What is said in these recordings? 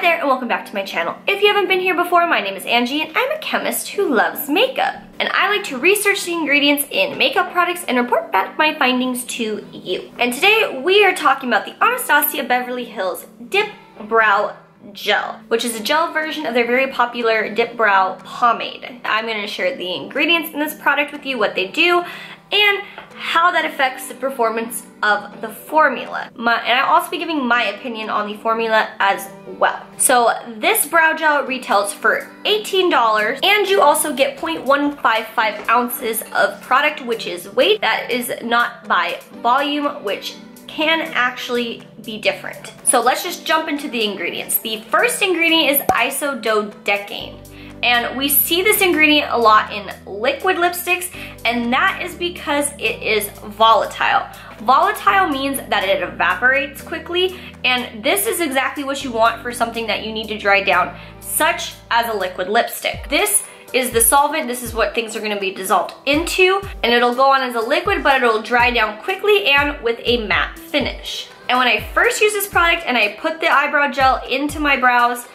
Hi there and welcome back to my channel. If you haven't been here before, my name is Angie and I'm a chemist who loves makeup. And I like to research the ingredients in makeup products and report back my findings to you. And today we are talking about the Anastasia Beverly Hills Dip Brow Gel, which is a gel version of their very popular Dip Brow Pomade. I'm going to share the ingredients in this product with you, what they do, and how that affects the performance of the formula. And I'll also be giving my opinion on the formula as well. So this brow gel retails for $18 and you also get 0.155 ounces of product, which is weight. That is not by volume, which can actually be different. So let's just jump into the ingredients. The first ingredient is Dodecane. And we see this ingredient a lot in liquid lipsticks, and that is because it is volatile. Volatile means that it evaporates quickly, and this is exactly what you want for something that you need to dry down, such as a liquid lipstick. This is the solvent, this is what things are gonna be dissolved into, and it'll go on as a liquid, but it'll dry down quickly and with a matte finish. And when I first used this product and I put the eyebrow gel into my brows,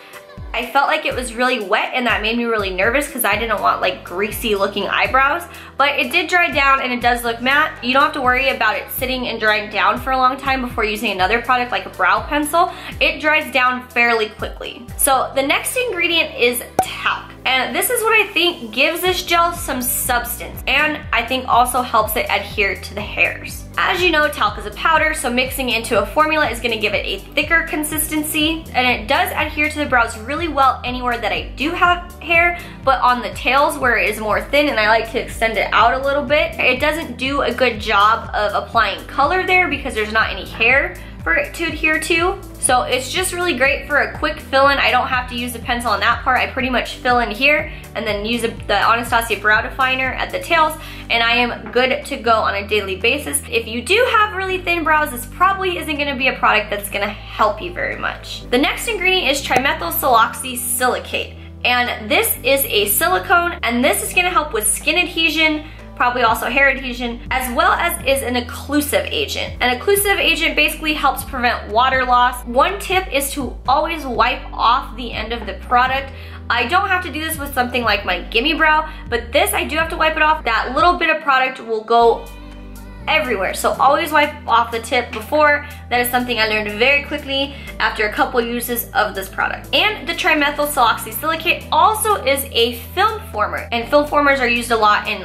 I felt like it was really wet and that made me really nervous because I didn't want like greasy looking eyebrows, but it did dry down and it does look matte. You don't have to worry about it sitting and drying down for a long time before using another product like a brow pencil. It dries down fairly quickly. So the next ingredient is talc. And this is what I think gives this gel some substance and I think also helps it adhere to the hairs. As you know, talc is a powder, so mixing it into a formula is gonna give it a thicker consistency, and it does adhere to the brows really well anywhere that I do have hair, but on the tails where it is more thin and I like to extend it out a little bit, it doesn't do a good job of applying color there because there's not any hair for it to adhere to. So it's just really great for a quick fill-in. I don't have to use a pencil on that part. I pretty much fill in here and then use the Anastasia Brow Definer at the tails, and I am good to go on a daily basis. If you do have really thin brows, this probably isn't gonna be a product that's gonna help you very much. The next ingredient is trimethylsiloxysilicate, and this is a silicone, and this is gonna help with skin adhesion, probably also hair adhesion, as well as is an occlusive agent. An occlusive agent basically helps prevent water loss. One tip is to always wipe off the end of the product. I don't have to do this with something like my Gimme Brow, but this I do have to wipe it off. That little bit of product will go everywhere, so always wipe off the tip before. That is something I learned very quickly after a couple uses of this product. And the trimethylsiloxysilicate also is a film former, and film formers are used a lot in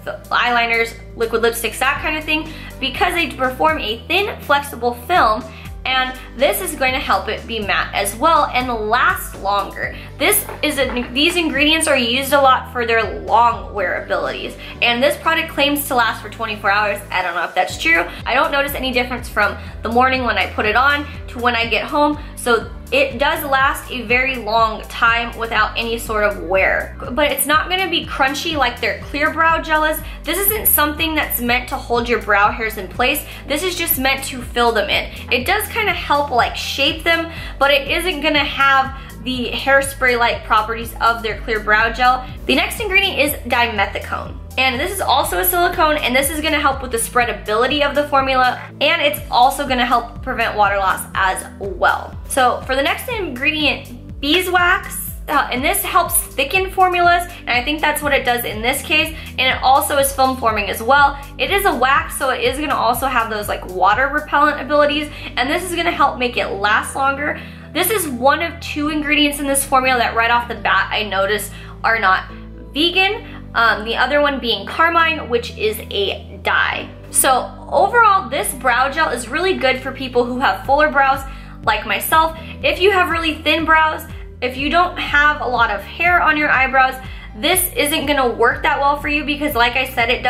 eyeliners, liquid lipsticks, that kind of thing, because they perform a thin, flexible film, and this is going to help it be matte as well and last longer. These ingredients are used a lot for their long wear abilities, and this product claims to last for 24 hours. I don't know if that's true. I don't notice any difference from the morning when I put it on to when I get home, so it does last a very long time without any sort of wear. But it's not gonna be crunchy like their clear brow gel is. This isn't something that's meant to hold your brow hairs in place. This is just meant to fill them in. It does kind of help like shape them, but it isn't gonna have the hairspray-like properties of their clear brow gel. The next ingredient is Dimethicone. And this is also a silicone, and this is gonna help with the spreadability of the formula, and it's also gonna help prevent water loss as well. So for the next ingredient, beeswax, and this helps thicken formulas, and I think that's what it does in this case, and it also is film forming as well. It is a wax, so it is gonna also have those like water repellent abilities, and this is gonna help make it last longer. This is one of two ingredients in this formula that right off the bat I noticed are not vegan. The other one being carmine, which is a dye. So overall, this brow gel is really good for people who have fuller brows like myself. If you have really thin brows, if you don't have a lot of hair on your eyebrows, this isn't gonna work that well for you because like I said, it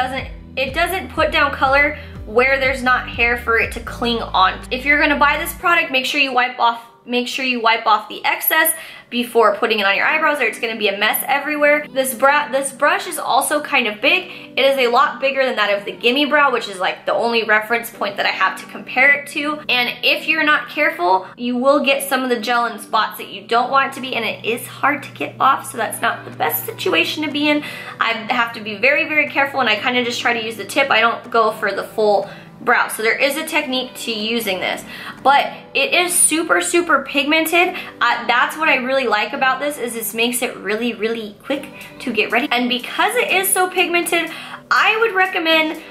doesn't put down color where there's not hair for it to cling on. If you're gonna buy this product, make sure you wipe off the excess before putting it on your eyebrows or it's gonna be a mess everywhere. This brush is also kind of big. It is a lot bigger than that of the Gimme Brow, which is like the only reference point that I have to compare it to. And if you're not careful, you will get some of the gel in spots that you don't want it to be, and it is hard to get off, so that's not the best situation to be in. I have to be very, very careful, and I kind of just try to use the tip. I don't go for the full brow. So there is a technique to using this, but it is super, super pigmented. That's what I really like about this, is this makes it really, really quick to get ready. And because it is so pigmented, I would recommend,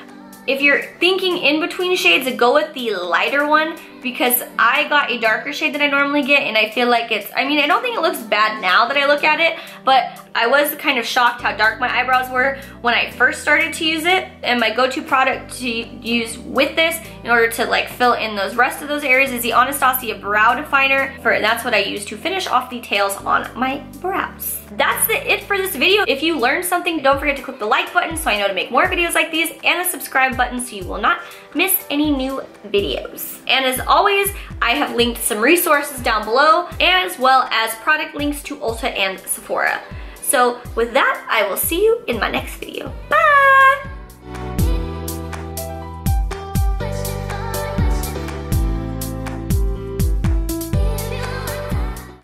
if you're thinking in between shades, go with the lighter one, because I got a darker shade than I normally get, and I feel like it's, I mean, I don't think it looks bad now that I look at it, but I was kind of shocked how dark my eyebrows were when I first started to use it. And my go-to product to use with this in order to like fill in those rest of those areas is the Anastasia Brow Definer. That's what I use to finish off details on my brows. That's it for this video. If you learned something, don't forget to click the like button so I know to make more videos like these, and the subscribe button so you will not miss any new videos. And as always, I have linked some resources down below, as well as product links to Ulta and Sephora. So with that, I will see you in my next video. Bye!